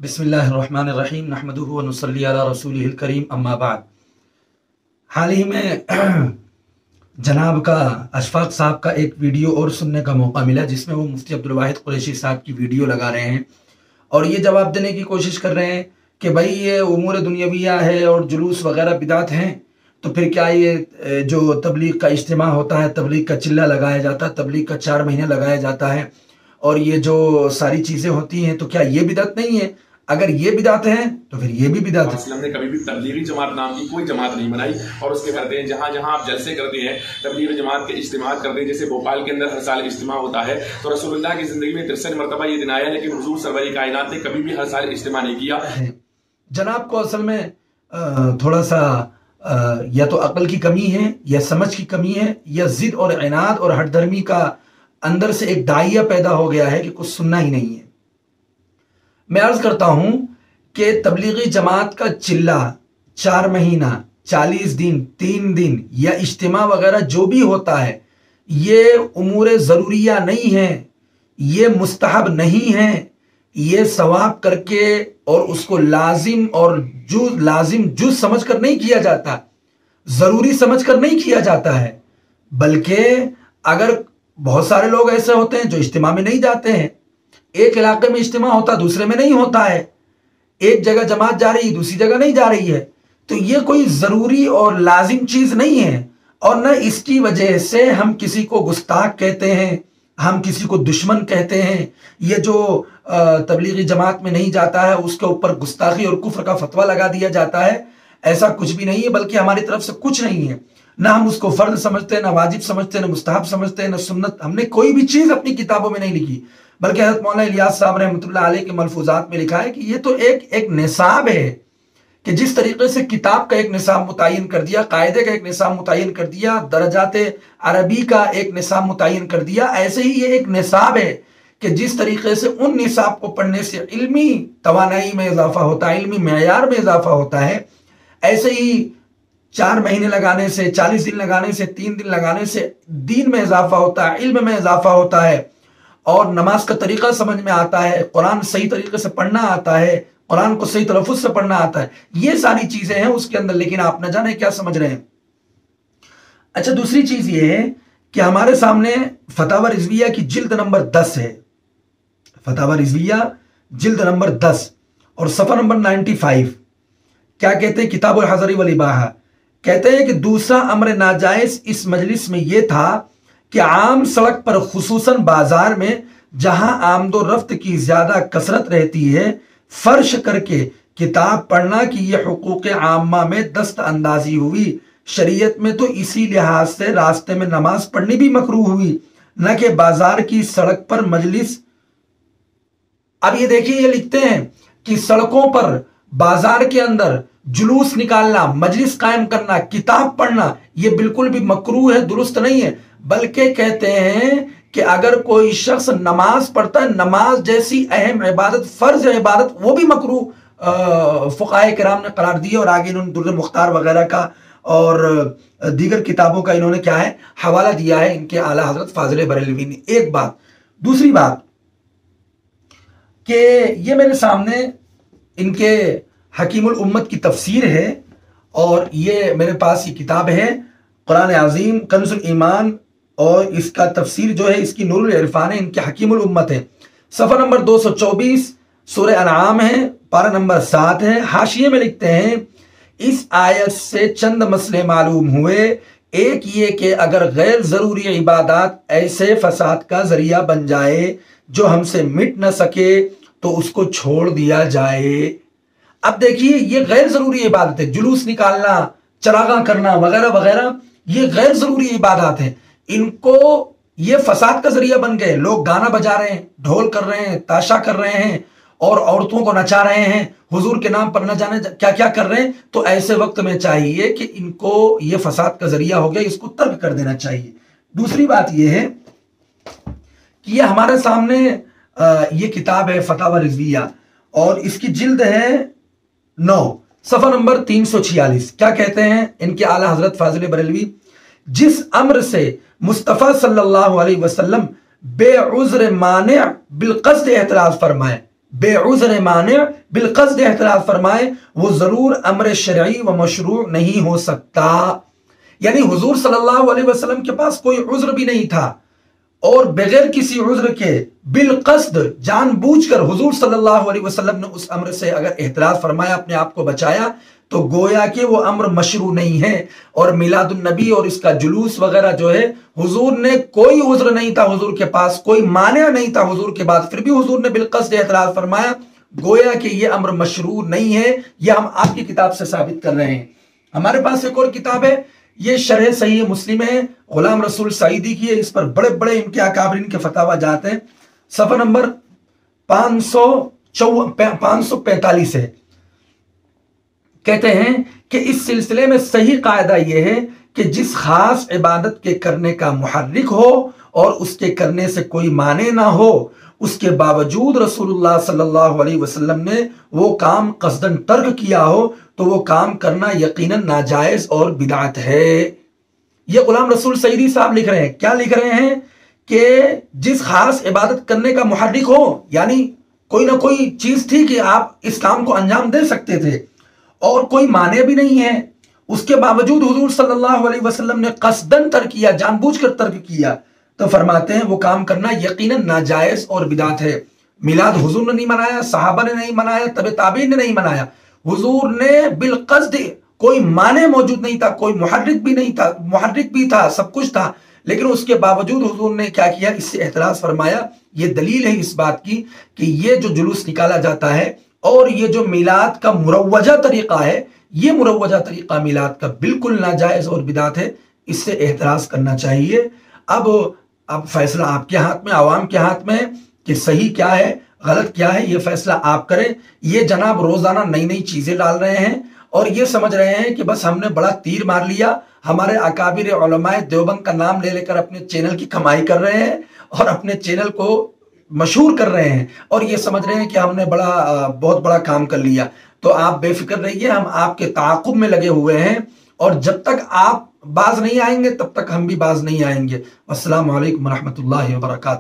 बिस्मिल्लाहिर्रहमानिर्रहीम नहमदुहु व नुसल्ली अला रसूलिहिल करीम अम्मा बाद। हाल ही में जनाब का अशफाक साहब का एक वीडियो और सुनने का मौका मिला, जिसमें वो मुफ्ती अब्दुल वाहिद कुरैशी साहब की वीडियो लगा रहे हैं और ये जवाब देने की कोशिश कर रहे हैं कि भाई ये उमूर दुनियाविया है और जुलूस वगैरह बिदात हैं, तो फिर क्या ये जो तबलीग का इज्तिमा होता है, तबलीग का चिल्ला लगाया जाता है, तबलीग का 4 महीने लगाया जाता है और ये जो सारी चीज़ें होती हैं, तो क्या ये बिदात नहीं है? अगर ये बिदात है तो फिर ये भी बिदात है। इस्लाम ने कभी भी तबलीगी जमात नाम की कोई जमात नहीं बनाई और उसके करते हैं जहां जहां आप जलसे करते हैं, तबलीगी जमात के इज्तिमा करते हैं, जैसे भोपाल के अंदर हर साल इज्तिमा होता है, तो रसूलुल्लाह की जिंदगी में 63 मरतबा ये दिन आया, लेकिन हुजूर सरवर कायनात ने कभी भी हर साल इज्तिमा नहीं किया। जनाब को असल में थोड़ा सा या तो अक्ल की कमी है या समझ की कमी है या जिद और इनाद और हठधर्मी का अंदर से एक दाइया पैदा हो गया है कि कुछ सुनना ही नहीं है। मैं अर्ज करता हूं कि तबलीगी जमात का चिल्ला 4 महीना, 40 दिन, 3 दिन या इज्तिमा वगैरह जो भी होता है, ये उमूर ज़रूरिया नहीं है, ये मुस्तहब नहीं है, ये सवाब करके और उसको लाजिम जुज समझ कर नहीं किया जाता, ज़रूरी समझ कर नहीं किया जाता है। बल्कि अगर बहुत सारे लोग ऐसे होते हैं जो इज्तिमा में नहीं जाते हैं, एक इलाके में इज्तिमा होता दूसरे में नहीं होता है, एक जगह जमात जा रही दूसरी जगह नहीं जा रही है, तो ये कोई ज़रूरी और लाजिम चीज़ नहीं है। और न इसकी वजह से हम किसी को गुस्ताख कहते हैं, हम किसी को दुश्मन कहते हैं। ये जो तबलीगी जमात में नहीं जाता है उसके ऊपर गुस्ताखी और कुफ्र का फतवा लगा दिया जाता है, ऐसा कुछ भी नहीं है, बल्कि हमारी तरफ से कुछ नहीं है। ना हम उसको फ़र्ज समझते हैं, ना वाजिब समझते हैं, ना मुस्तहब समझते हैं, ना सुन्नत। हमने कोई भी चीज़ अपनी किताबों में नहीं लिखी, बल्कि हज़रत मौलाना इलियास साहब रहमतुल्लाह अलैह के मलफूजात में लिखा है कि ये तो एक निसाब है कि जिस तरीके से किताब का एक निसाब मुतय्यन कर दिया, कायदे का एक निसाब मुतय्यन कर दिया, दर्जाते अरबी का एक निसाब मुतय्यन कर दिया, ऐसे ही ये एक निसाब है कि जिस तरीके से उन निसाब को पढ़ने से इल्मी तवानाई में इजाफा होता है, इल्मी मेयार में इजाफा होता है, ऐसे ही 4 महीने लगाने से, 40 दिन लगाने से, 3 दिन लगाने से दीन में इजाफा होता है, इल्म में इजाफा होता है और नमाज का तरीका समझ में आता है, कुरान सही तरीके से पढ़ना आता है, कुरान को सही तलफ़ुज़ से पढ़ना आता है। ये सारी चीज़ें हैं उसके अंदर, लेकिन आप न जाने क्या समझ रहे हैं। अच्छा, दूसरी चीज़ ये है कि हमारे सामने फतावा रिज़विया की जिल्द नंबर 10 है, फतावा रिज़विया जिल्द नंबर 10 और सफ़ा नंबर 95। क्या कहते हैं? किताबुल हज़री वल इबाहा कहते हैं कि दूसरा अम्र नाजायज़ इस मजलिस में यह था कि आम सड़क पर, खुसूसन बाजार में जहां आमदो रफ्त की ज्यादा कसरत रहती है, फर्श करके किताब पढ़ना कि यह हुकूक आम्मा में दस्त अंदाजी हुई। शरीयत में तो इसी लिहाज से रास्ते में नमाज पढ़नी भी मकरूह हुई, न कि बाजार की सड़क पर मजलिस। अब ये देखिए, ये लिखते हैं कि सड़कों पर, बाजार के अंदर जुलूस निकालना, मजलिस कायम करना, किताब पढ़ना, ये बिल्कुल भी मकरूह है, दुरुस्त नहीं है। बल्कि कहते हैं कि अगर कोई शख्स नमाज पढ़ता है, नमाज जैसी अहम इबादत, फर्ज इबादत, वो भी मकरूह फुक़ाए किराम ने करार दिया। और आगे इन्होंने दुर्र मुख्तार वगैरह का और दीगर किताबों का इन्होंने क्या है हवाला दिया है इनके आला हजरत फाजिल बरेलवी ने। एक बात। दूसरी बात कि ये मेरे सामने इनके हकीमुल उम्मत की तफसीर है और ये मेरे पास ये किताब है कुरान अज़ीम कंज़ुल ईमान, और इसका तफसीर जो है इसकी नूरुल इरफान है, इनके हकीमुल उम्मत है। सफ़ा नंबर 224 सूरह अनआम है, पारा नंबर 7 है। हाशिये में लिखते हैं, इस आयत से चंद मसले मालूम हुए। एक ये कि अगर गैर ज़रूरी इबादत ऐसे फसाद का ज़रिया बन जाए जो हमसे मिट न सके तो उसको छोड़ दिया जाए। अब देखिए, ये गैर ज़रूरी इबादत है, जुलूस निकालना, चरागा करना वगैरह वगैरह, ये गैर ज़रूरी इबादत है। इनको ये फसाद का जरिया बन गए। लोग गाना बजा रहे हैं, ढोल कर रहे हैं, ताशा कर रहे हैं और औरतों को नचा रहे हैं, हुजूर के नाम पर न जाने क्या क्या कर रहे हैं। तो ऐसे वक्त में चाहिए कि इनको ये फसाद का जरिया हो गया, इसको तर्क कर देना चाहिए। दूसरी बात ये है कि ये हमारे सामने ये किताब है फतावा रिज़विया और इसकी जिल्द है 9, सफ़ा नंबर 346। क्या कहते हैं इनके आला हजरत फाजिल बरेलवी? जिस अम्र से मुस्तफ़ा सल्लल्लाहु अलैहि वसल्लम बेउज़्र माने बिलक़स्द एतराज़ फरमाए, بے عذر مانع بالقصد احتراز فرمائے وہ ضرور امر شرعی و مشروع نہیں ہو سکتا. یعنی حضور صلی اللہ علیہ وسلم کے پاس کوئی عذر بھی نہیں تھا، اور بغیر کسی عذر کے بالقصد جان بوجھ کر حضور صلی اللہ علیہ وسلم نے اس امر سے اگر احتراز فرمایا، اپنے آپ کو بچایا، تو گویا کہ وہ امر مشروع نہیں ہے. اور میلاد النبی اور اس کا جلوس وغیرہ جو ہے، حضور نے کوئی عذر نہیں تھا، حضور کے پاس کوئی مانع نہیں تھا حضور کے بعد، پھر بھی حضور نے بالقصد احتراز فرمایا. گویا کہ یہ امر مشروع نہیں ہے. یہ ہم آپ کی کتاب سے ثابت کر رہے ہیں. ہمارے پاس ایک اور کتاب ہے، یہ شرح صحیح مسلم ہے، غلام رسول سعیدی کی ہے. اس پر بڑے بڑے ان کے اکابرین کے فتاوی جاتے ہیں. صفحہ نمبر 545 ہے. کہتے ہیں کہ اس سلسلے میں صحیح قاعدہ یہ ہے کہ جس خاص عبادت کے کرنے کا محرک ہو اور اس کے کرنے سے کوئی مانع نہ ہو، اس کے باوجود رسول اللہ صلی اللہ علیہ وسلم نے وہ کام قصداً ترک کیا ہو تو وہ کام کرنا یقیناً ناجائز اور بدعت ہے. یہ غلام رسول سعیدی صاحب لکھ رہے ہیں. کیا لکھ رہے ہیں؟ کہ جس خاص عبادت کرنے کا محرک ہو، یعنی کوئی نہ کوئی چیز تھی کہ آپ اس کام کو انجام دے سکتے تھے اور کوئی مانع بھی نہیں ہے، اس کے باوجود حضور صلی اللہ علیہ وسلم نے قصداً ترک کیا، جان بوجھ کر ترک کیا، تو فرماتے ہیں وہ کام کرنا یقیناً ناجائز اور بدعت ہے. میلاد حضور نے نہیں منایا، صحابہ نے نہیں منایا، تبع تابعین نے نہیں منایا. حضور نے بالقصد، کوئی مانع موجود نہیں تھا، کوئی محرک بھی نہیں تھا، محرک بھی تھا، سب کچھ تھا، لیکن اس کے باوجود حضور نے کیا کیا؟ اس سے احتراز فرمایا. یہ دلیل ہے اس بات کی کہ یہ جو جلوس نکالا جاتا ہے اور یہ جو میلاد کا مروجہ طریقہ ہے، یہ مروجہ طریقہ میلاد کا بالکل ناجائز اور بدعت ہے. اس سے احتراز کرنا چاہیے. اب فیصلہ آپ کے ہاتھ میں، عوام کے ہاتھ میں ہے کہ صحیح کیا ہے، غلط کیا ہے. یہ فیصلہ آپ کریں. یہ جناب روزانہ نئی نئی چیزیں ڈال رہے ہیں اور یہ سمجھ رہے ہیں کہ بس ہم نے بڑا تیر مار لیا. ہمارے اکابر علماء دیوبند کا نام لے لے کر اپنے چینل کی کمائی کر رہے ہیں اور اپنے چینل کو مشہور کر رہے ہیں، اور یہ سمجھ رہے ہیں کہ ہم نے بہت بڑا کام کر لیا. تو آپ بے فکر رہیے، ہم آپ کے تعاقب میں لگے ہوئے ہیں، اور جب تک آپ باز نہیں آئیں گے تب تک ہم بھی باز نہیں آئیں گے. السلام علیکم ورحمۃ اللہ وبرکاتہ.